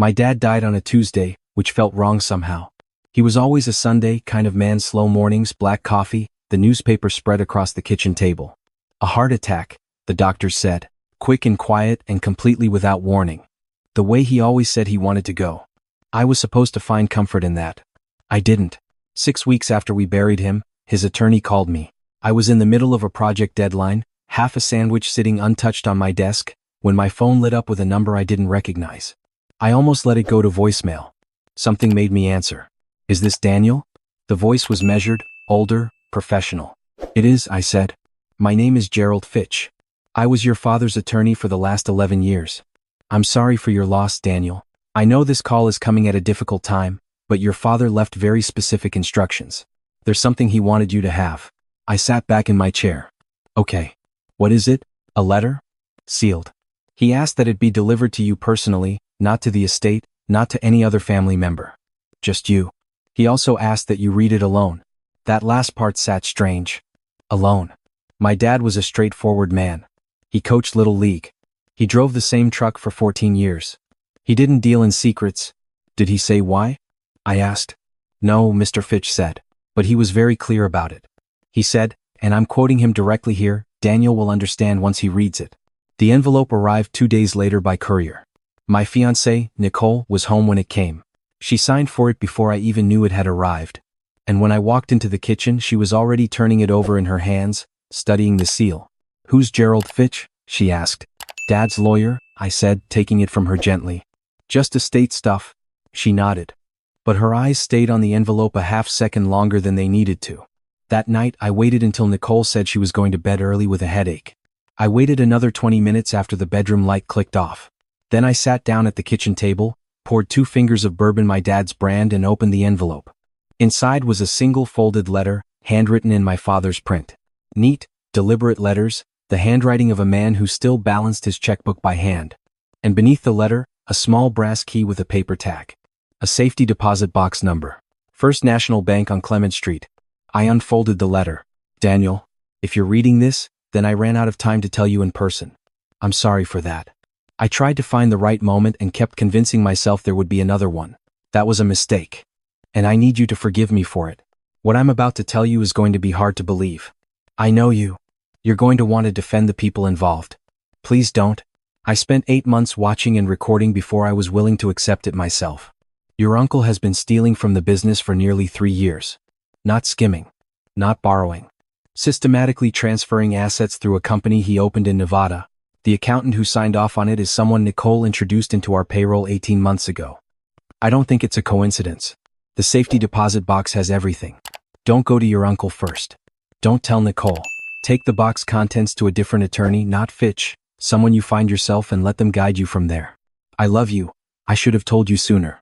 My dad died on a Tuesday, which felt wrong somehow. He was always a Sunday kind of man, slow mornings, black coffee, the newspaper spread across the kitchen table. A heart attack, the doctors said, quick and quiet and completely without warning. The way he always said he wanted to go. I was supposed to find comfort in that. I didn't. 6 weeks after we buried him, his attorney called me. I was in the middle of a project deadline, half a sandwich sitting untouched on my desk, when my phone lit up with a number I didn't recognize. I almost let it go to voicemail. Something made me answer. Is this Daniel? The voice was measured, older, professional. It is, I said. My name is Gerald Fitch. I was your father's attorney for the last 11 years. I'm sorry for your loss, Daniel. I know this call is coming at a difficult time, but your father left very specific instructions. There's something he wanted you to have. I sat back in my chair. Okay. What is it? A letter? Sealed. He asked that it be delivered to you personally, not to the estate, not to any other family member. Just you. He also asked that you read it alone. That last part sat strange. Alone. My dad was a straightforward man. He coached Little League. He drove the same truck for 14 years. He didn't deal in secrets. Did he say why? I asked. No, Mr. Fitch said. But he was very clear about it. He said, and I'm quoting him directly here, Daniel will understand once he reads it. The envelope arrived 2 days later by courier. My fiancée, Nicole, was home when it came. She signed for it before I even knew it had arrived. And when I walked into the kitchen, she was already turning it over in her hands, studying the seal. Who's Gerald Fitch? She asked. Dad's lawyer, I said, taking it from her gently. Just estate stuff. She nodded. But her eyes stayed on the envelope a half-second longer than they needed to. That night, I waited until Nicole said she was going to bed early with a headache. I waited another 20 minutes after the bedroom light clicked off. Then I sat down at the kitchen table, poured 2 fingers of bourbon, my dad's brand, and opened the envelope. Inside was a single folded letter, handwritten in my father's print. Neat, deliberate letters, the handwriting of a man who still balanced his checkbook by hand. And beneath the letter, a small brass key with a paper tag. A safety deposit box number. First National Bank on Clement Street. I unfolded the letter. Daniel, if you're reading this, then I ran out of time to tell you in person. I'm sorry for that. I tried to find the right moment and kept convincing myself there would be another one. That was a mistake. And I need you to forgive me for it. What I'm about to tell you is going to be hard to believe. I know you. You're going to want to defend the people involved. Please don't. I spent 8 months watching and recording before I was willing to accept it myself. Your uncle has been stealing from the business for nearly 3 years. Not skimming. Not borrowing. Systematically transferring assets through a company he opened in Nevada. The accountant who signed off on it is someone Nicole introduced into our payroll 18 months ago. I don't think it's a coincidence. The safety deposit box has everything. Don't go to your uncle first. Don't tell Nicole. Take the box contents to a different attorney, not Fitch, someone you find yourself, and let them guide you from there. I love you. I should have told you sooner.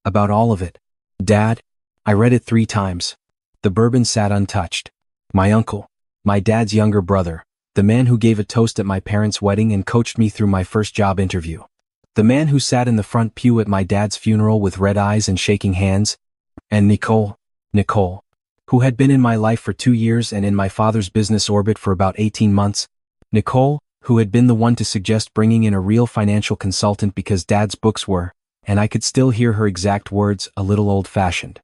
About all of it. Dad? I read it 3 times. The bourbon sat untouched. My uncle. My dad's younger brother. The man who gave a toast at my parents' wedding and coached me through my first job interview. The man who sat in the front pew at my dad's funeral with red eyes and shaking hands. And Nicole, who had been in my life for 2 years and in my father's business orbit for about 18 months. Nicole, who had been the one to suggest bringing in a real financial consultant because Dad's books were, and I could still hear her exact words, a little old-fashioned.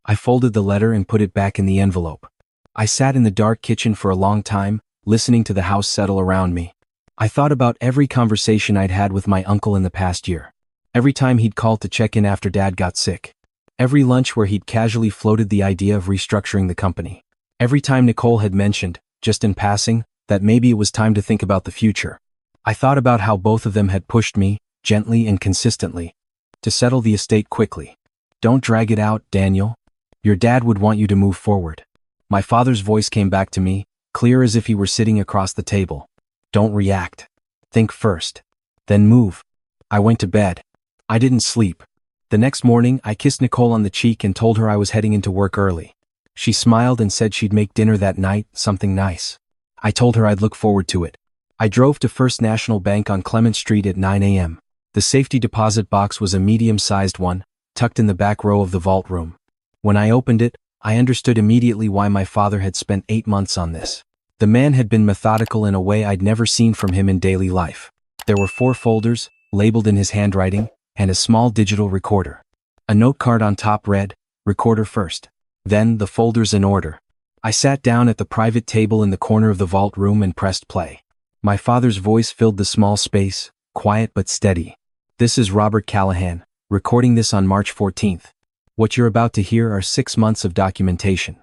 I folded the letter and put it back in the envelope. I sat in the dark kitchen for a long time, listening to the house settle around me. I thought about every conversation I'd had with my uncle in the past year. Every time he'd called to check in after Dad got sick. Every lunch where he'd casually floated the idea of restructuring the company. Every time Nicole had mentioned, just in passing, that maybe it was time to think about the future. I thought about how both of them had pushed me, gently and consistently, to settle the estate quickly. Don't drag it out, Daniel. Your dad would want you to move forward. My father's voice came back to me, clear as if he were sitting across the table. Don't react. Think first. Then move. I went to bed. I didn't sleep. The next morning, I kissed Nicole on the cheek and told her I was heading into work early. She smiled and said she'd make dinner that night, something nice. I told her I'd look forward to it. I drove to First National Bank on Clement Street at 9 a.m. The safety deposit box was a medium-sized one, tucked in the back row of the vault room. When I opened it, I understood immediately why my father had spent 8 months on this. The man had been methodical in a way I'd never seen from him in daily life. There were 4 folders, labeled in his handwriting, and a small digital recorder. A note card on top read, "Recorder first." Then the folders in order. I sat down at the private table in the corner of the vault room and pressed play. My father's voice filled the small space, quiet but steady. "This is Robert Callahan, recording this on March 14th. What you're about to hear are 6 months of documentation.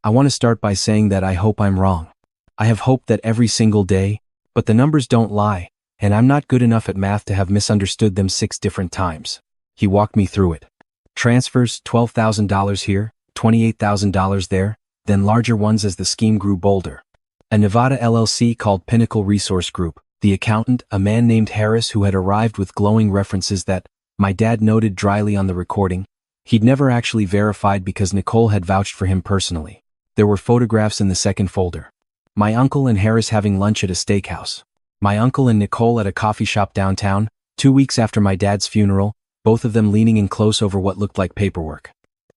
I want to start by saying that I hope I'm wrong. I have hoped that every single day, but the numbers don't lie, and I'm not good enough at math to have misunderstood them 6 different times." He walked me through it. Transfers, $12,000 here, $28,000 there, then larger ones as the scheme grew bolder. A Nevada LLC called Pinnacle Resource Group, the accountant, a man named Harris who had arrived with glowing references that, my dad noted dryly on the recording, he'd never actually verified because Nicole had vouched for him personally. There were photographs in the second folder. My uncle and Harris having lunch at a steakhouse. My uncle and Nicole at a coffee shop downtown, 2 weeks after my dad's funeral, both of them leaning in close over what looked like paperwork.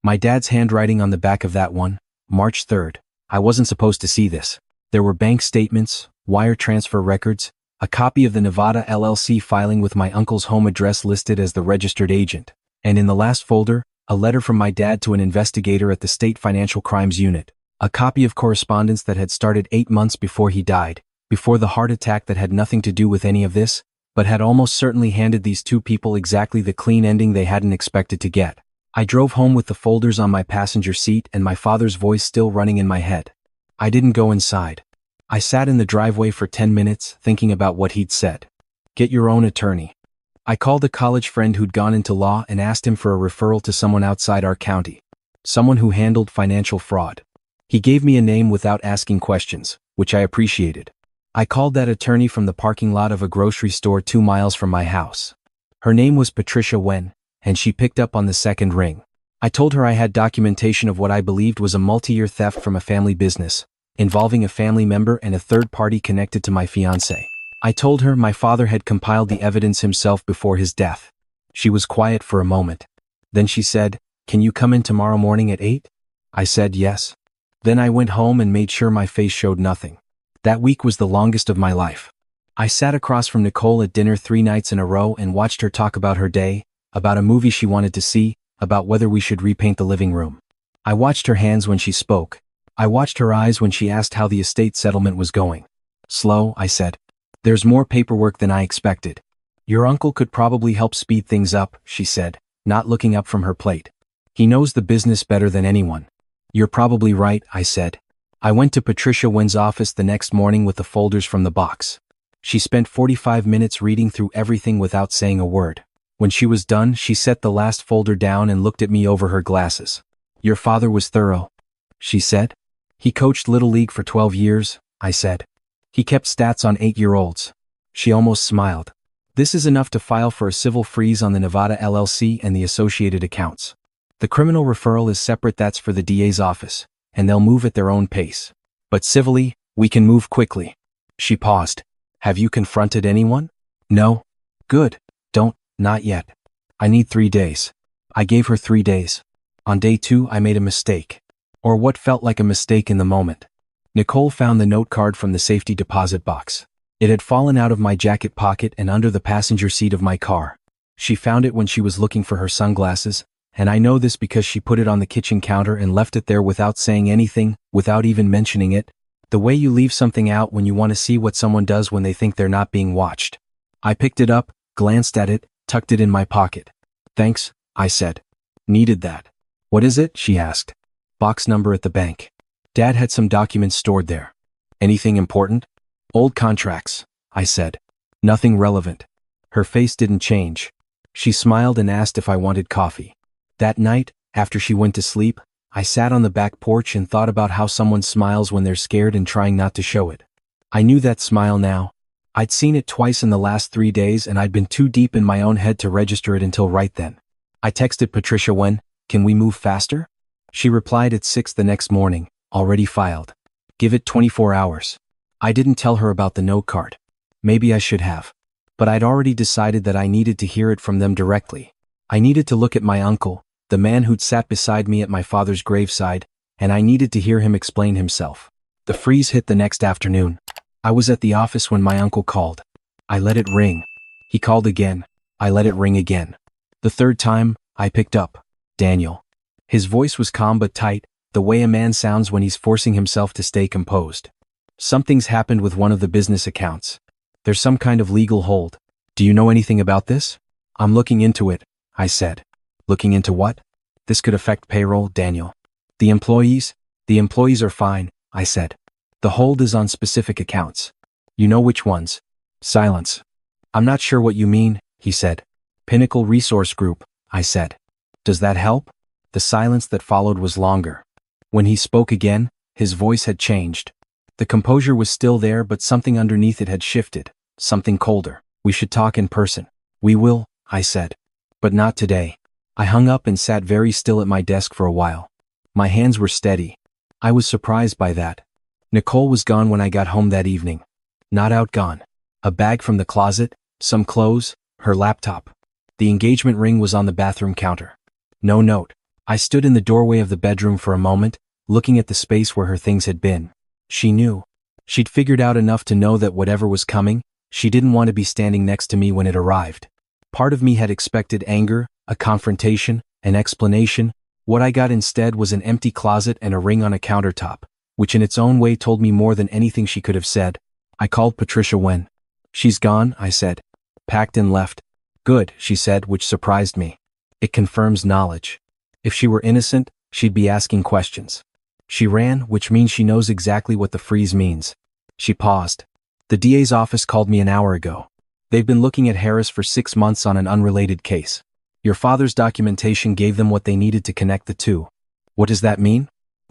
My dad's handwriting on the back of that one, March 3rd. I wasn't supposed to see this. There were bank statements, wire transfer records, a copy of the Nevada LLC filing with my uncle's home address listed as the registered agent, and in the last folder, a letter from my dad to an investigator at the State Financial Crimes Unit, a copy of correspondence that had started 8 months before he died, before the heart attack that had nothing to do with any of this, but had almost certainly handed these 2 people exactly the clean ending they hadn't expected to get. I drove home with the folders on my passenger seat and my father's voice still running in my head. I didn't go inside. I sat in the driveway for 10 minutes thinking about what he'd said. "Get your own attorney." I called a college friend who'd gone into law and asked him for a referral to someone outside our county. Someone who handled financial fraud. He gave me a name without asking questions, which I appreciated. I called that attorney from the parking lot of a grocery store 2 miles from my house. Her name was Patricia Wen, and she picked up on the second ring. I told her I had documentation of what I believed was a multi-year theft from a family business, involving a family member and a third party connected to my fiancée. I told her my father had compiled the evidence himself before his death. She was quiet for a moment. Then she said, "Can you come in tomorrow morning at 8? I said yes. Then I went home and made sure my face showed nothing. That week was the longest of my life. I sat across from Nicole at dinner 3 nights in a row and watched her talk about her day, about a movie she wanted to see, about whether we should repaint the living room. I watched her hands when she spoke. I watched her eyes when she asked how the estate settlement was going. "Slow," I said. "There's more paperwork than I expected." "Your uncle could probably help speed things up," she said, not looking up from her plate. "He knows the business better than anyone." "You're probably right," I said. I went to Patricia Wen's office the next morning with the folders from the box. She spent 45 minutes reading through everything without saying a word. When she was done, she set the last folder down and looked at me over her glasses. "Your father was thorough," she said. "He coached Little League for 12 years, I said. "He kept stats on 8-year-olds. She almost smiled. "This is enough to file for a civil freeze on the Nevada LLC and the associated accounts. The criminal referral is separate, that's for the DA's office, and they'll move at their own pace. But civilly, we can move quickly." She paused. "Have you confronted anyone?" "No." "Good. Not yet. I need 3 days. I gave her 3 days. On day 2 I made a mistake. Or what felt like a mistake in the moment. Nicole found the note card from the safety deposit box. It had fallen out of my jacket pocket and under the passenger seat of my car. She found it when she was looking for her sunglasses, and I know this because she put it on the kitchen counter and left it there without saying anything, without even mentioning it. The way you leave something out when you want to see what someone does when they think they're not being watched. I picked it up, glanced at it, tucked it in my pocket. "Thanks," I said. "Needed that." "What is it?" she asked. "Box number at the bank. Dad had some documents stored there." "Anything important?" "Old contracts," I said. "Nothing relevant." Her face didn't change. She smiled and asked if I wanted coffee. That night, after she went to sleep, I sat on the back porch and thought about how someone smiles when they're scared and trying not to show it. I knew that smile now. I'd seen it twice in the last 3 days and I'd been too deep in my own head to register it until right then. I texted Patricia Wen, "Can we move faster?" She replied at 6 the next morning, "Already filed. Give it 24 hours. I didn't tell her about the note card. Maybe I should have. But I'd already decided that I needed to hear it from them directly. I needed to look at my uncle, the man who'd sat beside me at my father's graveside, and I needed to hear him explain himself. The freeze hit the next afternoon. I was at the office when my uncle called. I let it ring. He called again. I let it ring again. The third time, I picked up. Daniel. His voice was calm but tight, the way a man sounds when he's forcing himself to stay composed. Something's happened with one of the business accounts. There's some kind of legal hold. Do you know anything about this? I'm looking into it, I said. Looking into what? This could affect payroll, Daniel. The employees are fine, I said. The hold is on specific accounts. You know which ones? Silence. I'm not sure what you mean, he said. Pinnacle Resource Group, I said. Does that help? The silence that followed was longer. When he spoke again, his voice had changed. The composure was still there, but something underneath it had shifted, something colder. We should talk in person. We will, I said. But not today. I hung up and sat very still at my desk for a while. My hands were steady. I was surprised by that. Nicole was gone when I got home that evening. Not outgone. A bag from the closet, some clothes, her laptop. The engagement ring was on the bathroom counter. No note. I stood in the doorway of the bedroom for a moment, looking at the space where her things had been. She knew. She'd figured out enough to know that whatever was coming, she didn't want to be standing next to me when it arrived. Part of me had expected anger, a confrontation, an explanation. What I got instead was an empty closet and a ring on a countertop, which in its own way told me more than anything she could have said. I called Patricia when. She's gone, I said. Packed and left. Good, she said, which surprised me. It confirms knowledge. If she were innocent, she'd be asking questions. She ran, which means she knows exactly what the freeze means. She paused. The DA's office called me an hour ago. They've been looking at Harris for 6 months on an unrelated case. Your father's documentation gave them what they needed to connect the two. What does that mean?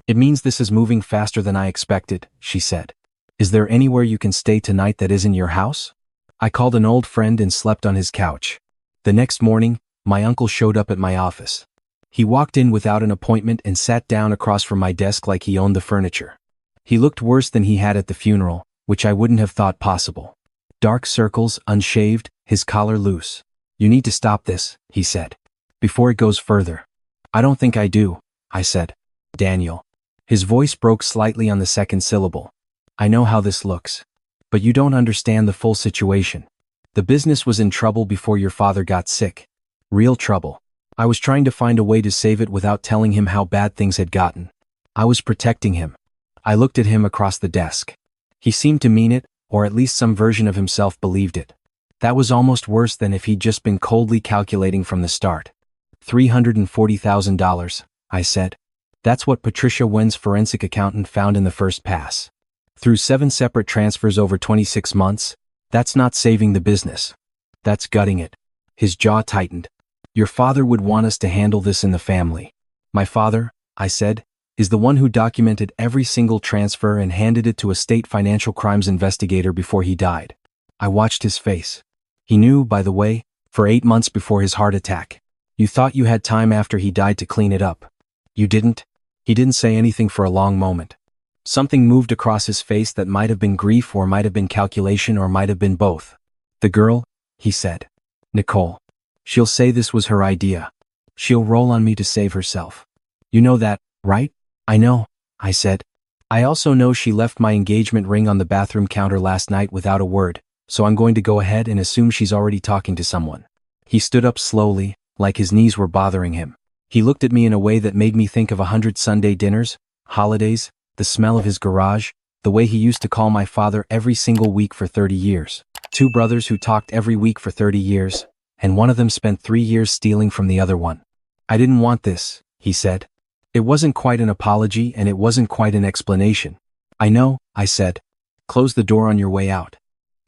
It means this is moving faster than I expected, she said. Is there anywhere you can stay tonight that isn't your house? I called an old friend and slept on his couch. The next morning, my uncle showed up at my office. He walked in without an appointment and sat down across from my desk like he owned the furniture. He looked worse than he had at the funeral, which I wouldn't have thought possible. Dark circles, unshaved, his collar loose. You need to stop this, he said. Before it goes further. I don't think I do, I said. Daniel. His voice broke slightly on the second syllable. I know how this looks. But you don't understand the full situation. The business was in trouble before your father got sick. Real trouble. I was trying to find a way to save it without telling him how bad things had gotten. I was protecting him. I looked at him across the desk. He seemed to mean it, or at least some version of himself believed it. That was almost worse than if he'd just been coldly calculating from the start. $340,000, I said. That's what Patricia Wen's forensic accountant found in the first pass. Through 7 separate transfers over 26 months, that's not saving the business. That's gutting it. His jaw tightened. Your father would want us to handle this in the family. My father, I said, is the one who documented every single transfer and handed it to a state financial crimes investigator before he died. I watched his face. He knew, by the way, for 8 months before his heart attack. You thought you had time after he died to clean it up. You didn't? He didn't say anything for a long moment. Something moved across his face that might have been grief or might have been calculation or might have been both. The girl, he said. Nicole. She'll say this was her idea. She'll roll on me to save herself. You know that, right? I know, I said. I also know she left my engagement ring on the bathroom counter last night without a word, so I'm going to go ahead and assume she's already talking to someone. He stood up slowly, like his knees were bothering him. He looked at me in a way that made me think of 100 Sunday dinners, holidays, the smell of his garage, the way he used to call my father every single week for 30 years. 2 brothers who talked every week for 30 years. And one of them spent 3 years stealing from the other one. I didn't want this, he said. It wasn't quite an apology and it wasn't quite an explanation. I know, I said. Close the door on your way out.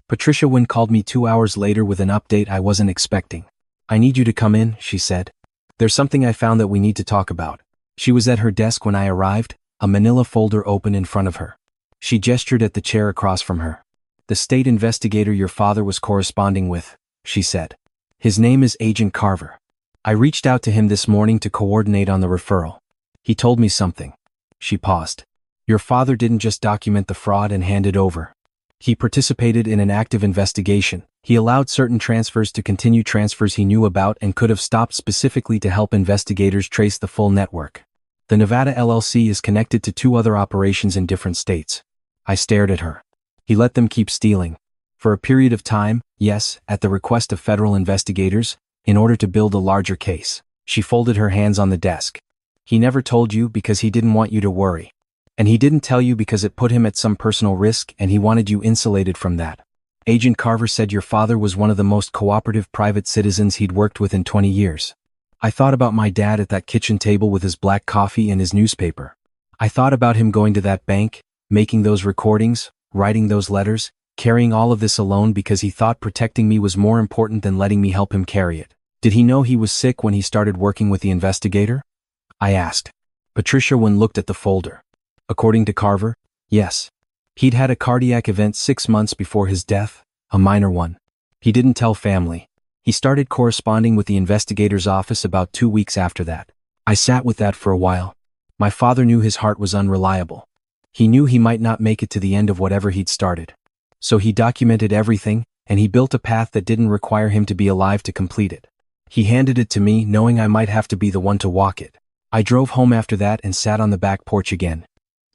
Patricia Wen called me 2 hours later with an update I wasn't expecting. I need you to come in, she said. There's something I found that we need to talk about. She was at her desk when I arrived, a manila folder open in front of her. She gestured at the chair across from her. The state investigator your father was corresponding with, she said. His name is Agent Carver. I reached out to him this morning to coordinate on the referral. He told me something. She paused. Your father didn't just document the fraud and hand it over. He participated in an active investigation. He allowed certain transfers to continue, transfers he knew about and could have stopped specifically to help investigators trace the full network. The Nevada LLC is connected to 2 other operations in different states. I stared at her. He let them keep stealing. For a period of time, yes, at the request of federal investigators, in order to build a larger case. She folded her hands on the desk. He never told you because he didn't want you to worry. And he didn't tell you because it put him at some personal risk and he wanted you insulated from that. Agent Carver said your father was one of the most cooperative private citizens he'd worked with in 20 years. I thought about my dad at that kitchen table with his black coffee and his newspaper. I thought about him going to that bank, making those recordings, writing those letters, carrying all of this alone because he thought protecting me was more important than letting me help him carry it. Did he know he was sick when he started working with the investigator? I asked. Patricia Wynn looked at the folder. According to Carver, yes. He'd had a cardiac event 6 months before his death, a minor one. He didn't tell family. He started corresponding with the investigator's office about 2 weeks after that. I sat with that for a while. My father knew his heart was unreliable. He knew he might not make it to the end of whatever he'd started. So he documented everything, and he built a path that didn't require him to be alive to complete it. He handed it to me, knowing I might have to be the one to walk it. I drove home after that and sat on the back porch again.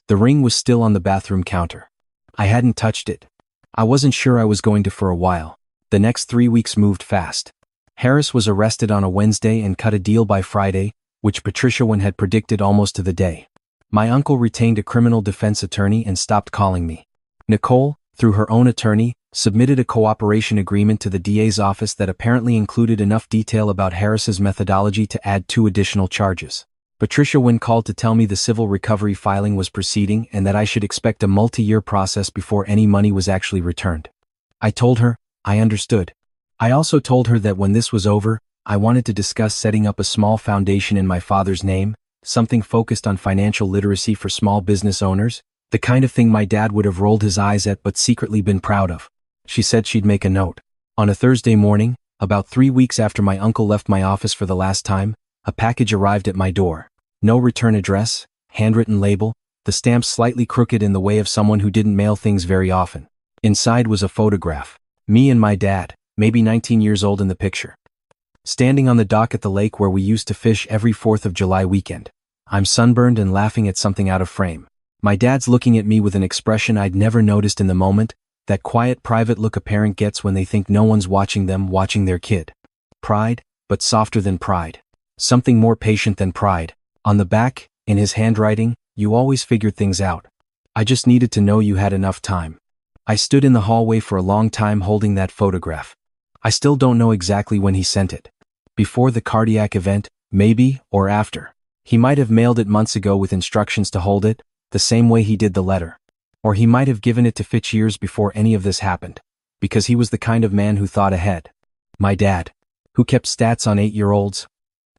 The ring was still on the bathroom counter. I hadn't touched it. I wasn't sure I was going to for a while. The next 3 weeks moved fast. Harris was arrested on a Wednesday and cut a deal by Friday, which Patricia Wynn had predicted almost to the day. My uncle retained a criminal defense attorney and stopped calling me. Nicole, through her own attorney, submitted a cooperation agreement to the DA's office that apparently included enough detail about Harris's methodology to add 2 additional charges. Patricia Wynn called to tell me the civil recovery filing was proceeding and that I should expect a multi-year process before any money was actually returned. I told her, I understood. I also told her that when this was over, I wanted to discuss setting up a small foundation in my father's name, something focused on financial literacy for small business owners, the kind of thing my dad would have rolled his eyes at but secretly been proud of. She said she'd make a note. On a Thursday morning, about 3 weeks after my uncle left my office for the last time, a package arrived at my door. No return address, handwritten label, the stamp slightly crooked in the way of someone who didn't mail things very often. Inside was a photograph. Me and my dad, maybe 19 years old in the picture. Standing on the dock at the lake where we used to fish every 4th of July weekend. I'm sunburned and laughing at something out of frame. My dad's looking at me with an expression I'd never noticed in the moment, that quiet private look a parent gets when they think no one's watching them watching their kid. Pride, but softer than pride. Something more patient than pride. On the back, in his handwriting, you always figured things out. I just needed to know you had enough time. I stood in the hallway for a long time holding that photograph. I still don't know exactly when he sent it. Before the cardiac event, maybe, or after. He might have mailed it months ago with instructions to hold it, the same way he did the letter. Or he might have given it to Fitch years before any of this happened, because he was the kind of man who thought ahead. My dad, who kept stats on 8-year-olds,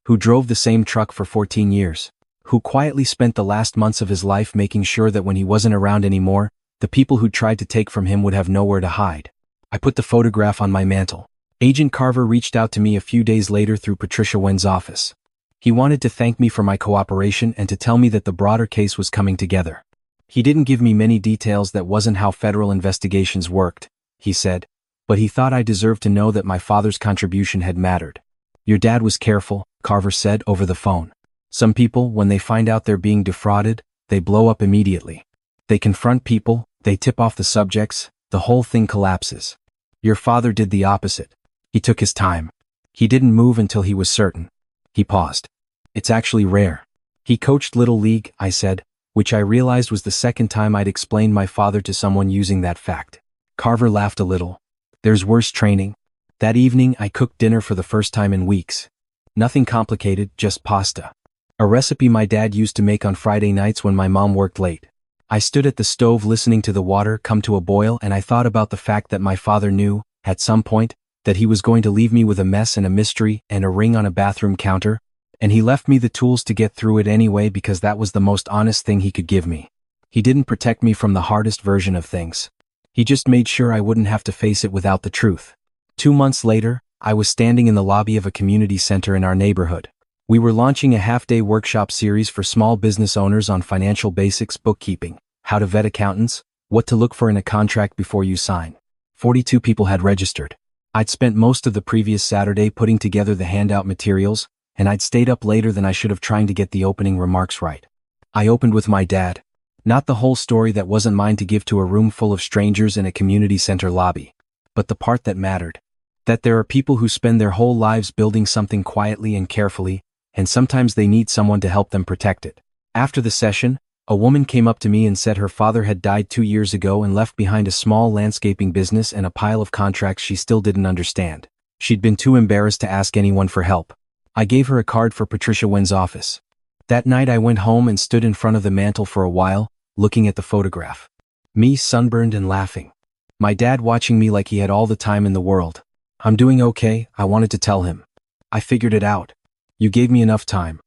who drove the same truck for 14 years, who quietly spent the last months of his life making sure that when he wasn't around anymore, the people who tried to take from him would have nowhere to hide. I put the photograph on my mantle. Agent Carver reached out to me a few days later through Patricia Wynn's office. He wanted to thank me for my cooperation and to tell me that the broader case was coming together. He didn't give me many details. That wasn't how federal investigations worked, he said, but he thought I deserved to know that my father's contribution had mattered. Your dad was careful, Carver said over the phone. Some people, when they find out they're being defrauded, they blow up immediately. They confront people, they tip off the subjects, the whole thing collapses. Your father did the opposite. He took his time. He didn't move until he was certain. He paused. It's actually rare. He coached Little League, I said, which I realized was the second time I'd explained my father to someone using that fact. Carver laughed a little. There's worse training. That evening I cooked dinner for the first time in weeks. Nothing complicated, just pasta. A recipe my dad used to make on Friday nights when my mom worked late. I stood at the stove listening to the water come to a boil, and I thought about the fact that my father knew, at some point, that he was going to leave me with a mess and a mystery and a ring on a bathroom counter, and he left me the tools to get through it anyway because that was the most honest thing he could give me. He didn't protect me from the hardest version of things. He just made sure I wouldn't have to face it without the truth. 2 months later, I was standing in the lobby of a community center in our neighborhood. We were launching a half-day workshop series for small business owners on financial basics, bookkeeping, how to vet accountants, what to look for in a contract before you sign. 42 people had registered. I'd spent most of the previous Saturday putting together the handout materials, and I'd stayed up later than I should have trying to get the opening remarks right. I opened with my dad. Not the whole story that wasn't mine to give to a room full of strangers in a community center lobby, but the part that mattered. That there are people who spend their whole lives building something quietly and carefully, and sometimes they need someone to help them protect it. After the session, a woman came up to me and said her father had died 2 years ago and left behind a small landscaping business and a pile of contracts she still didn't understand. She'd been too embarrassed to ask anyone for help. I gave her a card for Patricia Wynn's office. That night I went home and stood in front of the mantel for a while, looking at the photograph. Me sunburned and laughing. My dad watching me like he had all the time in the world. I'm doing okay, I wanted to tell him. I figured it out. You gave me enough time.